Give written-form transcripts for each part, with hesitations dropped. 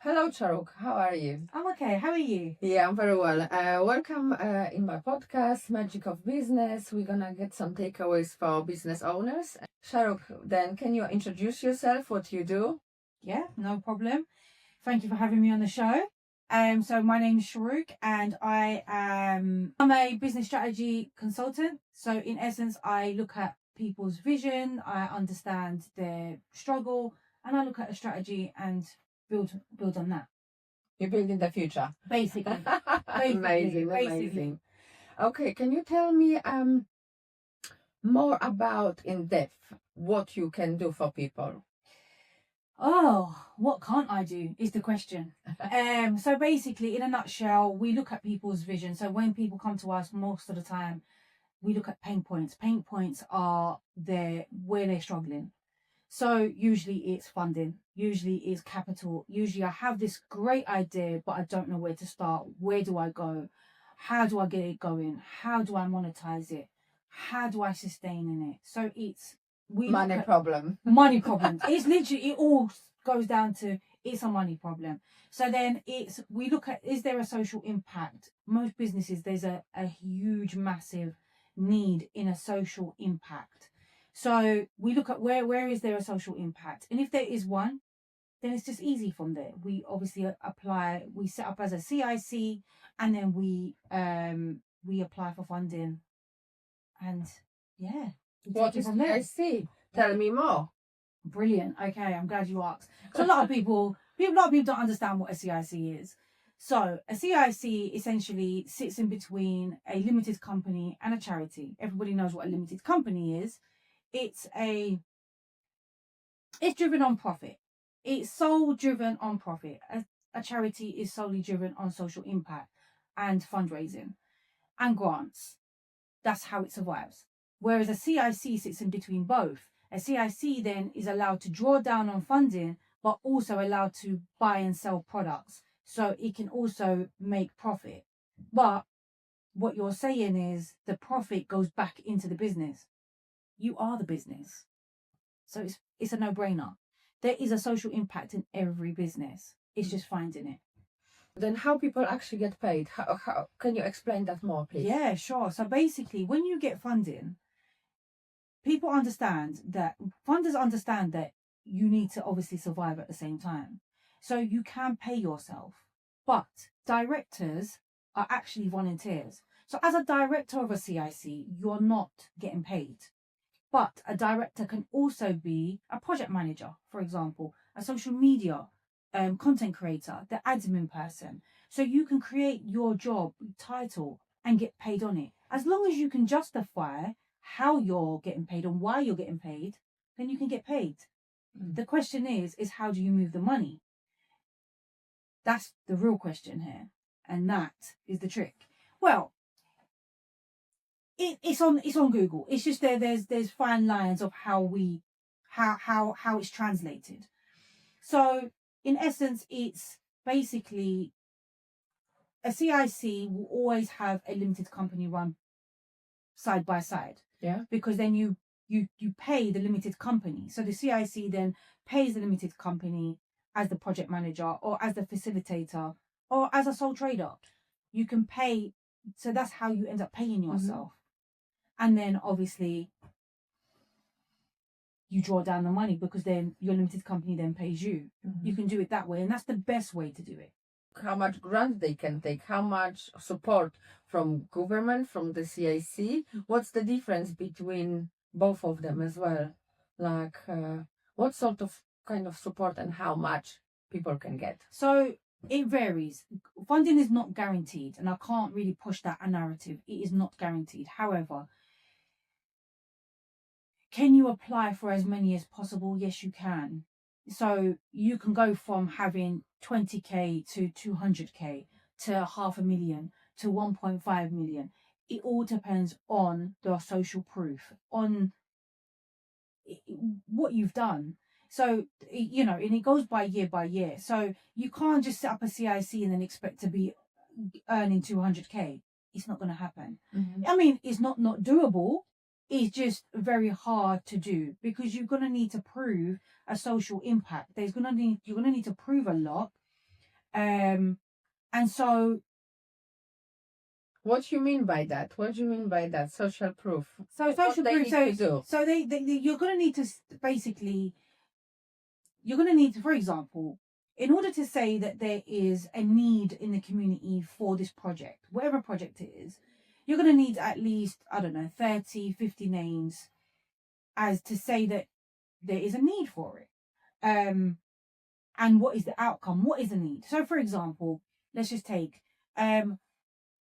Hello, Shrooq. How are you? I'm okay. How are you? Yeah, I'm very well. Welcome in my podcast, Magic of Business. We're gonna get some takeaways for business owners. Shrooq, then can you introduce yourself, what you do? Yeah, no problem. Thank you for having me on the show. So my name's Shrooq and I'm a business strategy consultant. So in essence, I look at people's vision, I understand their struggle, and I look at a strategy and build on that. You build in the future. Basically. Amazing. Okay, can you tell me more about in depth what you can do for people? Oh, what can't I do is the question. So basically, in a nutshell, we look at people's vision. So when people come to us, most of the time, we look at pain points. Pain points are where they're struggling. So usually it's funding, usually it's capital. Usually I have this great idea, but I don't know where to start. Where do I go? How do I get it going? How do I monetize it? How do I sustain in it? So it's Money problem. Money problems. It's literally, it all goes down to it's a money problem. So then we look at, is there a social impact? Most businesses, there's a huge, massive need in a social impact. So we look at where is there a social impact? And if there is one, then it's just easy from there. We obviously we set up as a CIC, and then we apply for funding. And yeah. What is CIC? Tell me more. Brilliant. Okay, I'm glad you asked. Because a lot of people don't understand what a CIC is. So a CIC essentially sits in between a limited company and a charity. Everybody knows what a limited company is. It's driven on profit. It's sole driven on profit. A charity is solely driven on social impact and fundraising and grants. That's how it survives. Whereas a CIC sits in between both. A CIC then is allowed to draw down on funding, but also allowed to buy and sell products. So it can also make profit. But what you're saying is the profit goes back into the business. You are the business. So it's a no-brainer. There is a social impact in every business. It's just finding it. Then how people actually get paid? How can you explain that more, please? Yeah, sure. So basically, when you get funding, people understand that funders understand that you need to obviously survive at the same time. So you can pay yourself, but directors are actually volunteers. So as a director of a CIC, you're not getting paid. But a director can also be a project manager, for example, a social media content creator, the admin person. So you can create your job title and get paid on it. As long as you can justify how you're getting paid and why you're getting paid, then you can get paid. The question is how do you move the money? That's the real question here. And that is the trick. Well, it's on Google. It's just there's fine lines of how it's translated. So in essence, it's basically a CIC will always have a limited company run side by side. Yeah. Because then you pay the limited company. So the CIC then pays the limited company as the project manager or as the facilitator or as a sole trader. You can pay. So that's how you end up paying yourself. And then obviously you draw down the money because then your limited company then pays you. You can do it that way. And that's the best way to do it. How much grant they can take, how much support from government, from the CIC. What's the difference between both of them as well? Like what sort of kind of support and how much people can get? So it varies. Funding is not guaranteed, and I can't really push that narrative. It is not guaranteed. However, can you apply for as many as possible? Yes, you can. So you can go from having 20k to 200k to 500,000 to 1.5 million. It all depends on the social proof, on what you've done. So, and it goes by year. So you can't just set up a CIC and then expect to be earning 200k. It's not going to happen. I mean, it's not doable. It's just very hard to do because you're going to need to prove a social impact. You're going to need to prove a lot. And so What do you mean by that? What do you mean by that? Social proof. So What social they proof. need So to do? so you're going to need to basically, you're going to need to, for example, in order to say that there is a need in the community for this project, whatever project it is, you're going to need at least, I don't know, 30, 50 names as to say that there is a need for it. And what is the outcome? What is the need? So, for example, let's just take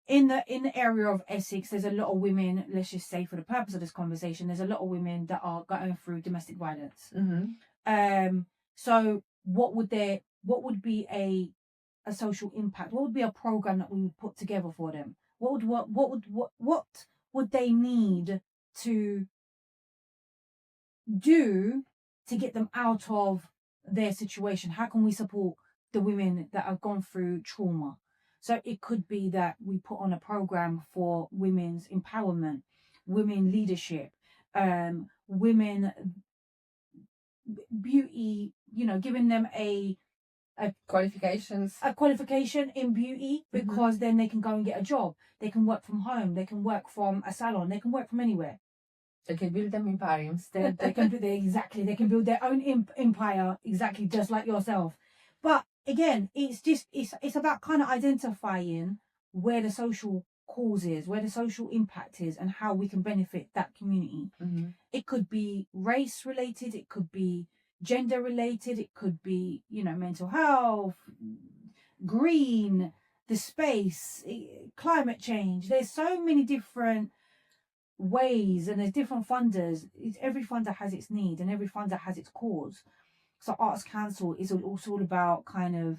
in the area of Essex, there's a lot of women. Let's just say, for the purpose of this conversation, there's a lot of women that are going through domestic violence. So, what would be a social impact? What would be a program that we would put together for them? What would they need to do to get them out of their situation? How can we support the women that have gone through trauma? So it could be that we put on a program for women's empowerment, women leadership, women beauty, giving them a Qualification in beauty, because then they can go and get a job. They can work from home. They can work from a salon. They can work from anywhere. They can build them empires. They can do exactly. They can build their own empire, exactly, just like yourself. But again, it's about kind of identifying where the social cause is, where the social impact is, and how we can benefit that community. It could be race related. It could be gender related. It could be, mental health, green, the space, climate change. There's so many different ways, and there's different funders. Every funder has its need, and every funder has its cause. So Arts Council is also all about kind of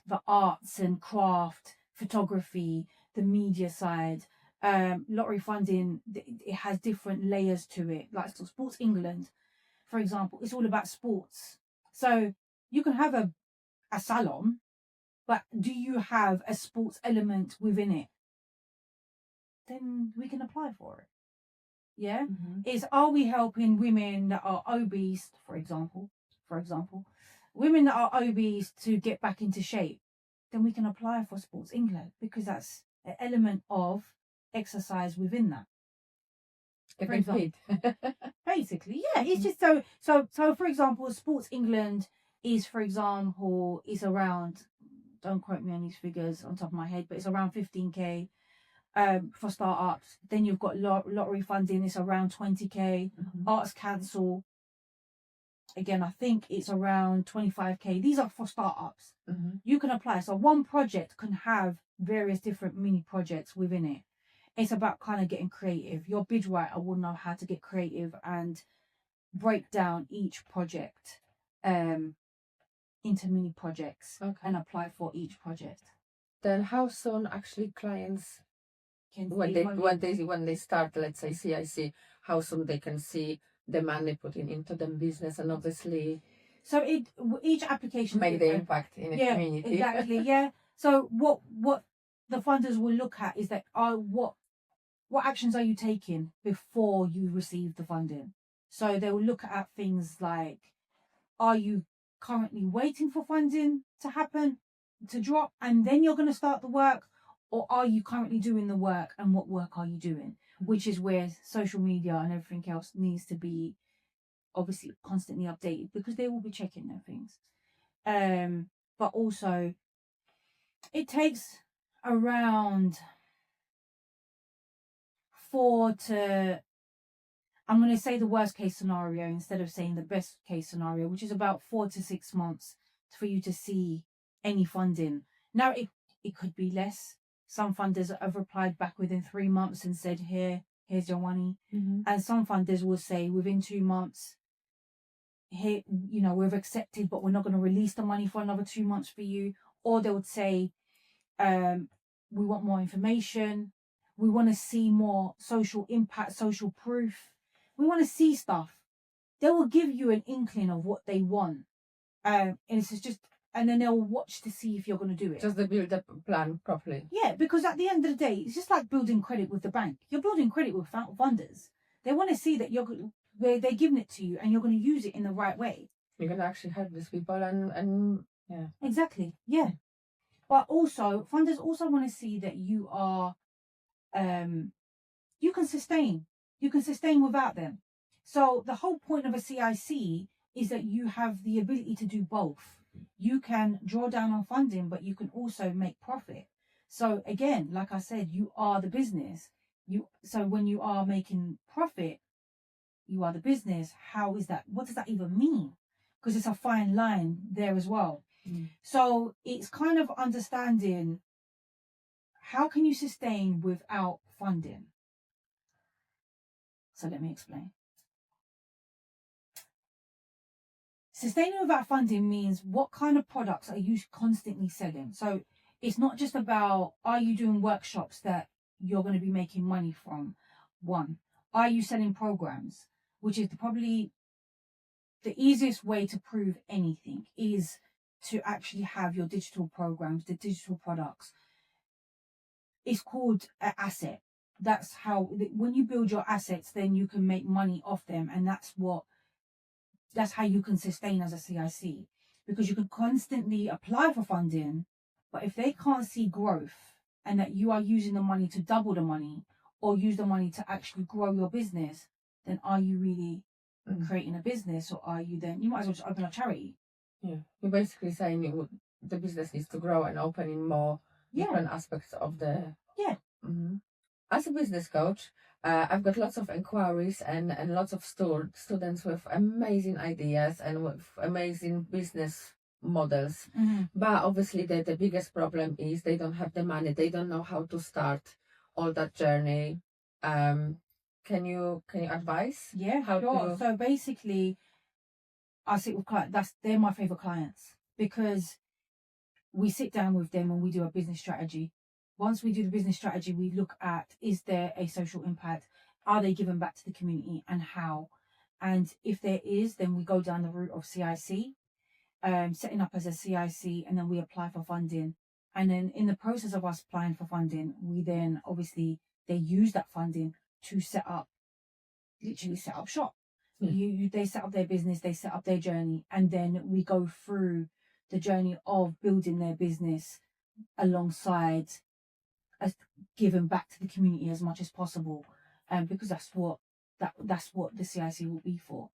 the arts and craft, photography, the media side. Lottery funding, it has different layers to it. Like Sports England, for example, it's all about sports. So you can have a salon, but do you have a sports element within it? Then we can apply for it. Yeah. Are we helping women that are obese, for example, women that are obese to get back into shape? Then we can apply for Sports England, because that's an element of exercise within that. For example, basically, yeah, it's just so. For example, Sports England is, for example, is around. Don't quote me on these figures on top of my head, but it's around 15K. For startups. Then you've got lottery funding, it's around 20K. Arts Council, again, I think it's around 25K. These are for startups. You can apply. So one project can have various different mini projects within it. It's about kind of getting creative. Your bid writer will know how to get creative and break down each project into mini projects, and apply for each project. Then how soon actually clients, when they start, let's say CIC, how soon they can see the money putting into the business? And obviously, so each application make the impact in the community. Exactly. Yeah. So what the funders will look at is that what actions are you taking before you receive the funding? So they will look at things like, are you currently waiting for funding to happen, to drop, and then you're going to start the work? Or are you currently doing the work, and what work are you doing? Which is where social media and everything else needs to be obviously constantly updated, because they will be checking their things. But also, it takes around I'm going to say the worst case scenario instead of saying the best case scenario, which is about 4 to 6 months for you to see any funding. Now, it could be less. Some funders have replied back within 3 months and said, here's your money. And some funders will say within 2 months, here, we've accepted, but we're not going to release the money for another 2 months for you. Or they would say, we want more information. We want to see more social impact, social proof. We want to see stuff. They will give you an inkling of what they want. And it's just, and then they'll watch to see if you're going to do it. Just the build up plan properly. Yeah, because at the end of the day, it's just like building credit with the bank. You're building credit with funders. They want to see that they're giving it to you and you're going to use it in the right way. You're going to actually help these people and yeah. Exactly. Yeah. But also, funders also want to see that you are, you can sustain. You can sustain without them. So the whole point of a CIC is that you have the ability to do both. You can draw down on funding, but you can also make profit. So again, like I said, you are the business. So when you are making profit, you are the business. How is that? What does that even mean? Because it's a fine line there as well. So it's kind of understanding, how can you sustain without funding? So let me explain. Sustaining without funding means, what kind of products are you constantly selling? So it's not just about, are you doing workshops that you're going to be making money from? One, are you selling programs? Which is probably the easiest way to prove anything, is to actually have your digital programs, the digital products. It's called an asset. That's how, when you build your assets, then you can make money off them. And that's how you can sustain as a CIC, because you can constantly apply for funding, but if they can't see growth and that you are using the money to double the money or use the money to actually grow your business, then are you really creating a business, or are you then, you might as well just open a charity. Yeah, you're basically saying the business needs to grow and opening more different aspects of the... Yeah. Mm-hmm. As a business coach, I've got lots of inquiries and lots of students with amazing ideas and with amazing business models. But obviously the biggest problem is they don't have the money. They don't know how to start all that journey. Can you advise? Yeah, sure. So basically, I sit with clients. They're my favorite clients, because we sit down with them and we do a business strategy. Once we do the business strategy, we look at, is there a social impact? Are they giving back to the community, and how? And if there is, then we go down the route of CIC, setting up as a CIC, and then we apply for funding. And then in the process of us applying for funding, we then obviously, they use that funding to literally set up shop. They set up their business, they set up their journey, and then we go through the journey of building their business alongside giving back to the community as much as possible, because that's what the CIC will be for.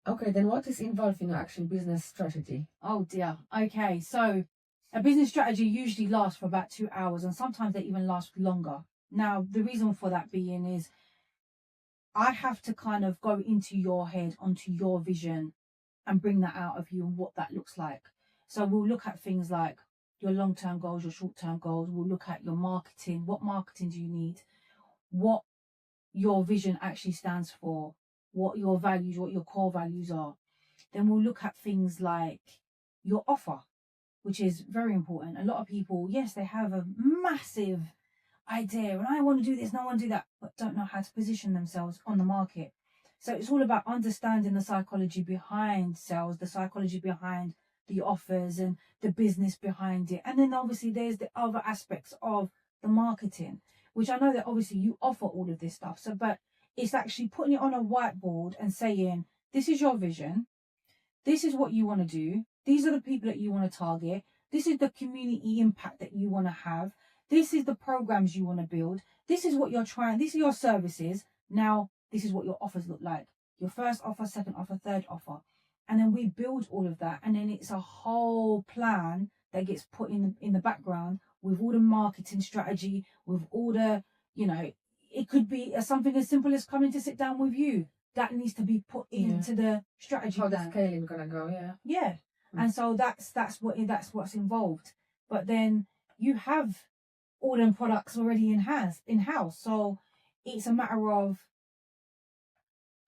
Okay, then what is involved in your actual business strategy? Oh dear. Okay, so a business strategy usually lasts for about 2 hours, and sometimes they even last longer. Now, the reason for that being is, I have to kind of go into your head, onto your vision, and bring that out of you and what that looks like. So we'll look at things like your long-term goals, your short-term goals. We'll look at your marketing. What marketing do you need? What your vision actually stands for, what your values, what your core values are. Then we'll look at things like your offer, which is very important. A lot of people, yes, they have a massive idea and I want to do this and I want to do that, but don't know how to position themselves on the market. So it's all about understanding the psychology behind sales, the psychology behind the offers and the business behind it. And then obviously there's the other aspects of the marketing, which I know that obviously you offer all of this stuff. So, but it's actually putting it on a whiteboard and saying, this is your vision. This is what you want to do. These are the people that you want to target. This is the community impact that you want to have. This is the programs you want to build. This is what you're trying. These are your services. Now, this is what your offers look like. Your first offer, second offer, third offer. And then we build all of that. And then it's a whole plan that gets put in the background with all the marketing strategy, with all the, it could be something as simple as coming to sit down with you. That needs to be put into the strategy. How the scaling gonna go, Yeah. And so that's what's involved. But then you have all them products already in house. So it's a matter of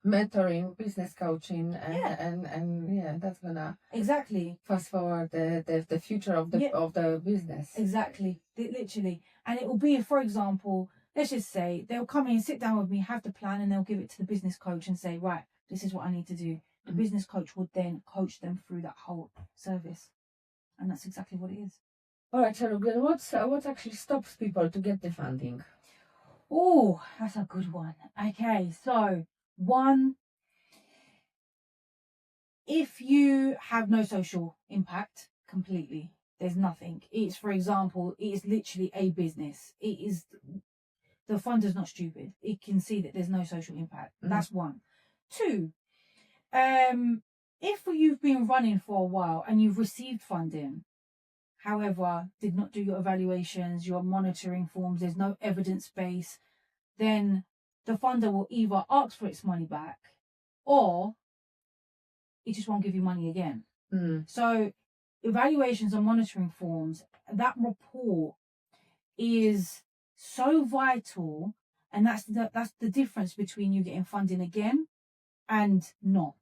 mentoring, business coaching, and that's gonna exactly fast forward the future of the business. Exactly, literally. And it will be, for example, let's just say they'll come in, sit down with me, have the plan, and they'll give it to the business coach and say, right, this is what I need to do. The business coach would then coach them through that whole service, and that's exactly what it is. All right, Shrooq, then what actually stops people to get the funding? Oh, that's a good one. Okay, so one, if you have no social impact completely, There's nothing. It's, for example, it is literally a business. It is, the funder's not stupid. It can see that there's no social impact. That's one. Two, if you've been running for a while and you've received funding, however, did not do your evaluations, your monitoring forms, there's no evidence base, then the funder will either ask for its money back or it just won't give you money again. So evaluations and monitoring forms, that report is so vital, and that's the difference between you getting funding again and not.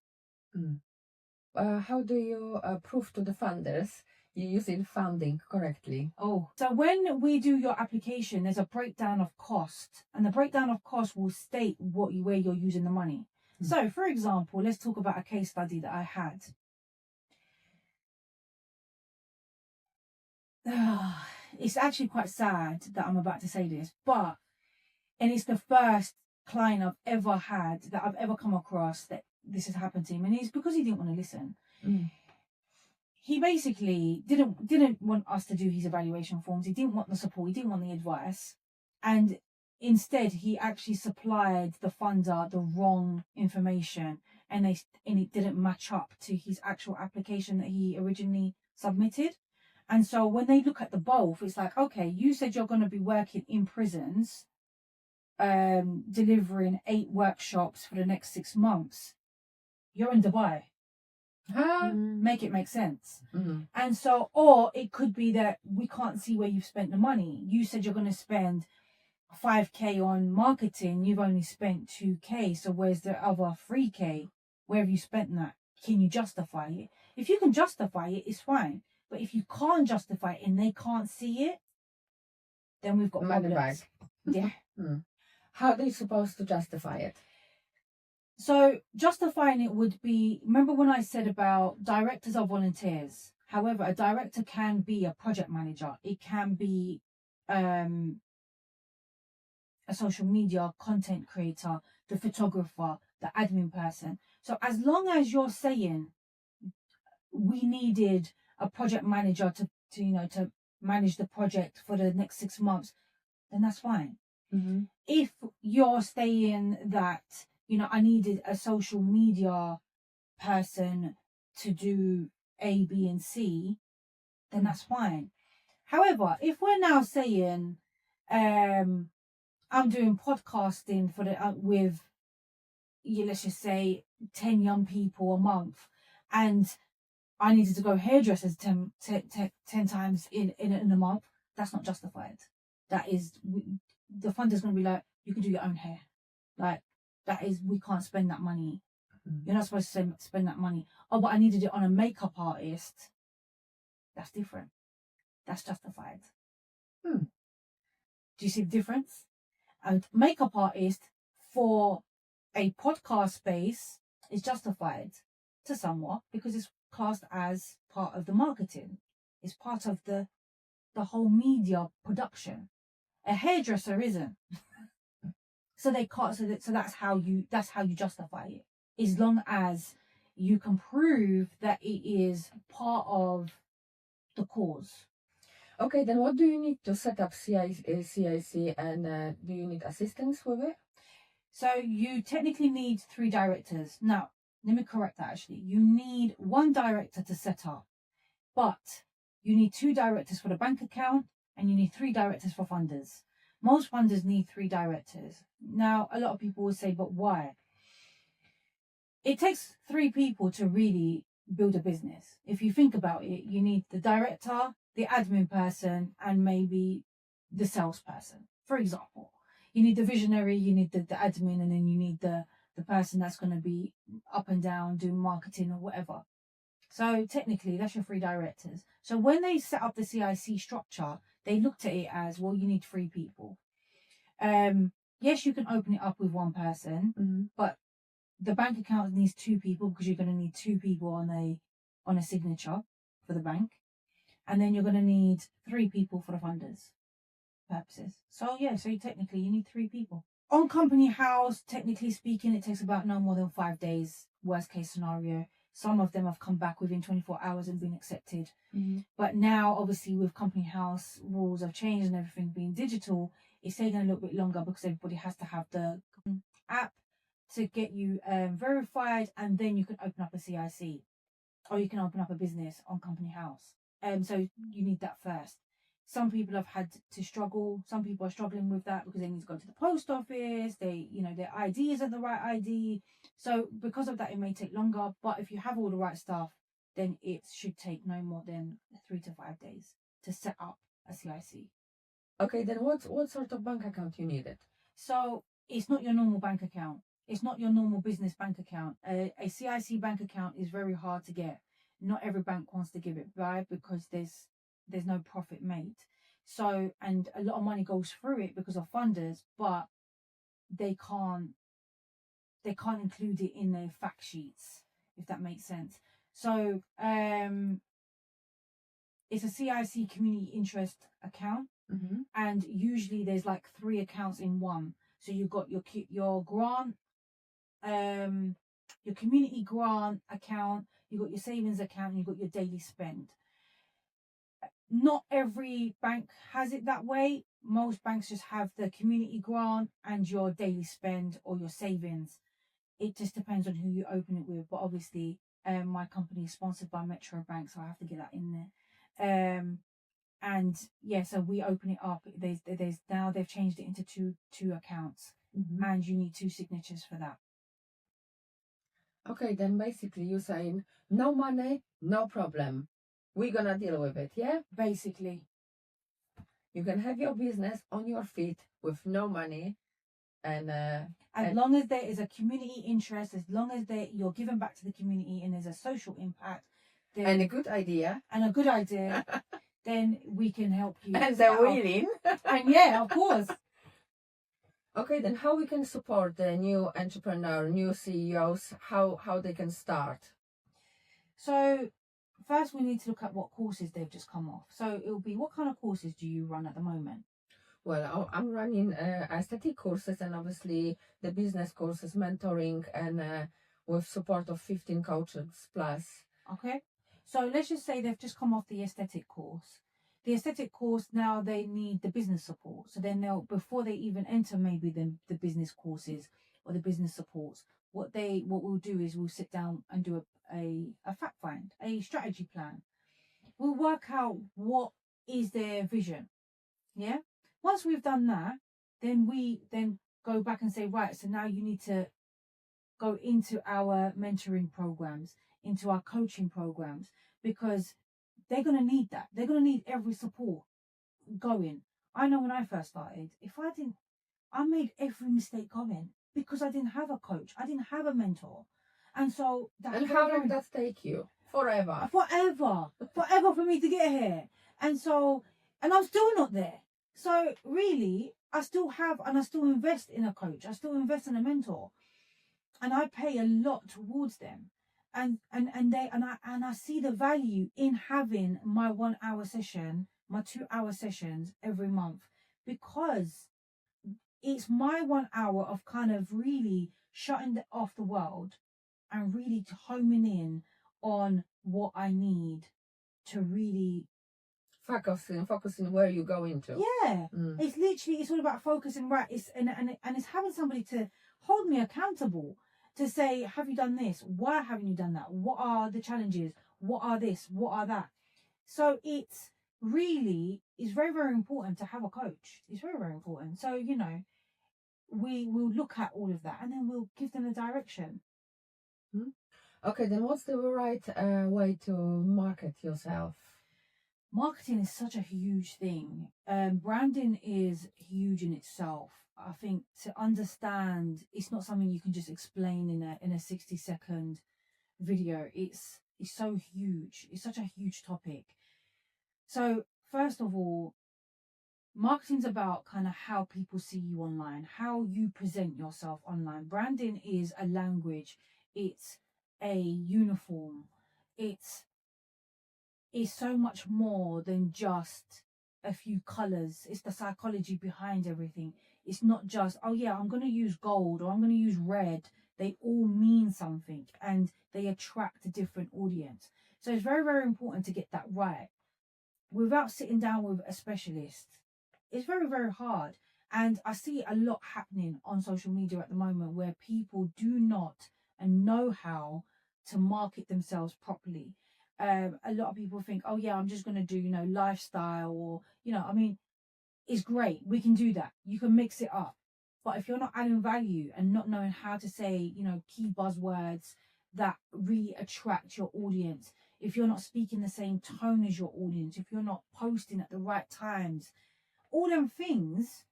How do you prove to the funders you're using funding correctly? So when we do your application, there's a breakdown of cost, and the breakdown of cost will state where you're using the money. So, for example, let's talk about a case study that I had. It's actually quite sad that I'm about to say this, and it's the first client I've ever had, that I've ever come across, that this has happened to him, and it's because he didn't want to listen. He basically didn't want us to do his evaluation forms. He didn't want the support. He didn't want the advice, and instead he actually supplied the funder the wrong information, and it didn't match up to his actual application that he originally submitted. And so when they look at the both, it's like, okay, you said you're going to be working in prisons, delivering 8 workshops for the next 6 months. You're in Dubai. Make it make sense. And so, or it could be that we can't see where you've spent the money. You said you're going to spend 5k on marketing. You've only spent 2k. So where's the other 3k? Where have you spent that? Can you justify it? If you can justify it, it's fine. But if you can't justify it and they can't see it, then we've got problems. Yeah. How are they supposed to justify it? So justifying it would be, remember when I said about directors are volunteers? However, a director can be a project manager. It can be a social media content creator, the photographer, the admin person. So as long as you're saying we needed a project manager to manage the project for the next 6 months, then that's fine. If you're saying that, I needed a social media person to do A, B, and C, then that's fine. However, if we're now saying, I'm doing podcasting for with, let's just say 10 young people a month, and I needed to go hairdressers 10 times in a month, that's not justified. That is, the funder's going to be like, you can do your own hair. Like, that is, we can't spend that money. You're not supposed to spend that money. Oh, but I needed it on a makeup artist. That's different. That's justified. Do you see the difference? And makeup artist for a podcast space is justified to somewhat because it's classed as part of the marketing. It's part of the whole media production. A hairdresser isn't. So they can't. So that's how you justify it. As long as you can prove that it is part of the cause. Okay, then what do you need to set up CIC, and do you need assistance with it? So you technically need 3 directors. Now, let me correct that actually. You need 1 director to set up, but you need 2 directors for the bank account, and you need 3 directors for funders. Most funders need 3 directors. Now, a lot of people will say, but why? It takes 3 people to really build a business. If you think about it, you need the director, the admin person, and maybe the salesperson. For example, you need the visionary, you need the admin, and then you need the person that's going to be up and down doing marketing or whatever. So technically, that's your 3 directors. So when they set up the CIC structure, they looked at it as, well, you need 3 people. Yes, you can open it up with 1 person, but the bank account needs 2 people because you're going to need 2 people on a signature for the bank, and then you're going to need 3 people for the funders purposes. So technically you need 3 people. On company house, technically speaking, it takes about no more than 5 days, worst case scenario. Some of them have come back within 24 hours and been accepted. Mm-hmm. But now, obviously, with company house rules have changed and everything being digital, it's taking a little bit longer because everybody has to have the app to get you verified, and then you can open up a CIC or you can open up a business on company house. So you need that first. Some people have had to struggle. Some people are struggling with that because they need to go to the post office. Their ID isn't the right ID. So because of that, it may take longer. But if you have all the right stuff, then it should take no more than 3 to 5 days to set up a CIC. Okay, then what sort of bank account you needed? So it's not your normal bank account. It's not your normal business bank account. A CIC bank account is very hard to get. Not every bank wants to give it, right? Because there's no profit made. So, and a lot of money goes through it because of funders, but they can't include it in their fact sheets, if that makes sense. So, it's a CIC community interest account, Mm-hmm. and usually there's like 3 accounts in one. So you've got your grant, your community grant account, you've got your savings account, and you've got your daily spend. Not every bank has it that way. Most banks just have the community grant and your daily spend or your savings. It just depends on who you open it with. But obviously, my company is sponsored by Metro Bank, so I have to get that in there. And yeah, so we open it up. There's now they've changed it into two accounts, Mm-hmm. and you need 2 signatures for that. Okay, then basically you're saying no money, no problem. We're gonna deal with it, yeah? Basically, You can have your business on your feet with no money, and as long as there is a community interest, as long as you're giving back to the community and there's a social impact, then, and a good idea, then we can help you. and they're willing. And yeah, of course. Okay, then how we can support the new entrepreneur, new CEOs, how they can start? So first we need to look at what courses they've just come off. So it'll be, what kind of courses do you run at the moment? Well, I'm running aesthetic courses and obviously the business courses, mentoring, and with support of 15 coaches plus. Okay. So let's just say they've just come off the aesthetic course. The aesthetic course, now they need the business support. So then before they even enter maybe the business courses or the business supports, what we'll do is we'll sit down and do a fact find, a strategy plan. We'll work out what is their vision. Yeah. Once we've done that, then we go back and say, right, so now you need to go into our mentoring programs, into our coaching programs, because they're going to need that. They're going to need every support going. I know when I first started, I made every mistake going because I didn't have a coach. I didn't have a mentor. And so And how long does that take you? Forever for me to get here. And I'm still not there. So really, I still invest in a coach. I still invest in a mentor. And I pay a lot towards them, and I see the value in having my 1 hour session, my 2 hour sessions every month, because it's my 1 hour of kind of really shutting off the world and really homing in on what I need to really focusing where you go into. Yeah. It's all about focusing, right? It's having somebody to hold me accountable, to say, have you done this? Why haven't you done that? What are the challenges? What are this? What are that? So it's very, very important to have a coach. It's very, very important. So, we will look at all of that and then we'll give them the direction. Okay, then what's the right way to market yourself? Marketing is such a huge thing. Branding is huge in itself. I think to understand, it's not something you can just explain in a 60-second video. It's so huge. It's such a huge topic. So first of all, marketing's about kind of how people see you online, how you present yourself online. Branding is a language. It's a uniform. It's so much more than just a few colors. It's the psychology behind everything. It's not just, oh yeah, I'm going to use gold or I'm going to use red they all mean something and they attract a different audience. So it's very, very important to get that right without sitting down with a specialist. It's very, very hard. And I see a lot happening on social media at the moment where people do not and know how to market themselves properly. A lot of people think, oh yeah, I'm just going to do, lifestyle or, I mean, it's great. We can do that. You can mix it up. But if you're not adding value and not knowing how to say, key buzzwords that really attract your audience, if you're not speaking the same tone as your audience, if you're not posting at the right times, all them things,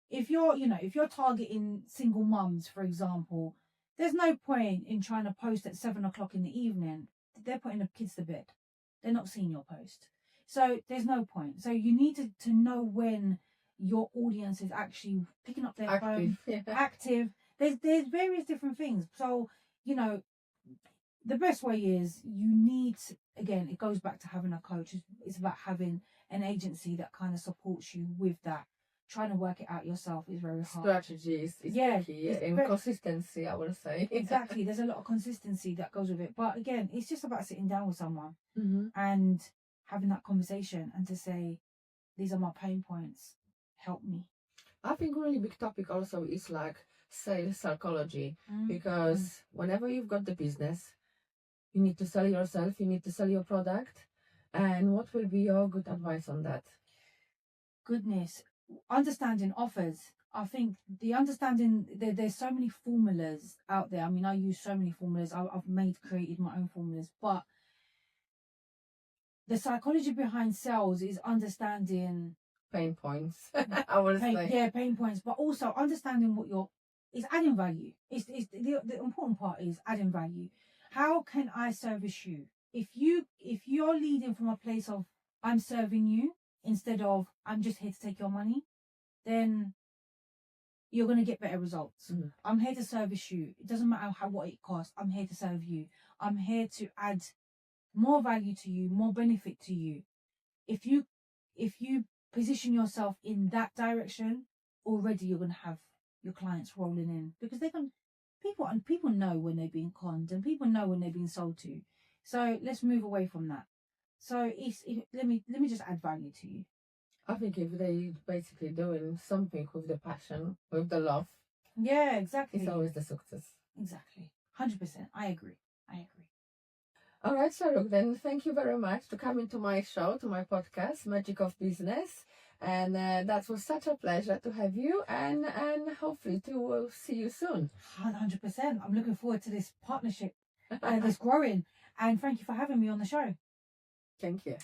if you're targeting single mums, for example, there's no point in trying to post at 7 o'clock in the evening. They're putting the kids to bed. They're not seeing your post. So there's no point. So you need to know when your audience is actually picking up their phone, active. There's various different things. So, the best way is you need, again, it goes back to having a coach. It's about having an agency that kind of supports you with that. Trying to work it out yourself is very hard. Strategies is key, and consistency, I would say. Exactly. There's a lot of consistency that goes with it. But again, it's just about sitting down with someone and having that conversation and to say, these are my pain points. Help me. I think a really big topic also is like sales psychology, because whenever you've got the business, you need to sell yourself, you need to sell your product. And what will be your good advice on that? Goodness. Understanding offers. I think the understanding, there's so many formulas out there. I mean, I use so many formulas. I've created my own formulas, but the psychology behind sales is understanding pain points. I would say. Yeah, pain points, but also understanding is adding value. It's the important part is adding value. How can I service you? If you're leading from a place of I'm serving you instead of I'm just here to take your money, then you're going to get better results. I'm here to service you. It doesn't matter what it costs. I'm here to serve you. I'm here to add more value to you, more benefit to you. If you position yourself in that direction, already you're going to have your clients rolling in, because people know when they're being conned and people know when they're being sold to. So let's move away from that. So let me just add value to you. I think if they basically doing something with the passion, with the love, yeah, exactly, it's always the success. Exactly, 100%. I agree. All right, Shrooq, then thank you very much to coming to my show, to my podcast, Magic of Business. And that was such a pleasure to have you, and hopefully to see you soon. 100%. I'm looking forward to this partnership that's growing. And thank you for having me on the show. Thank you.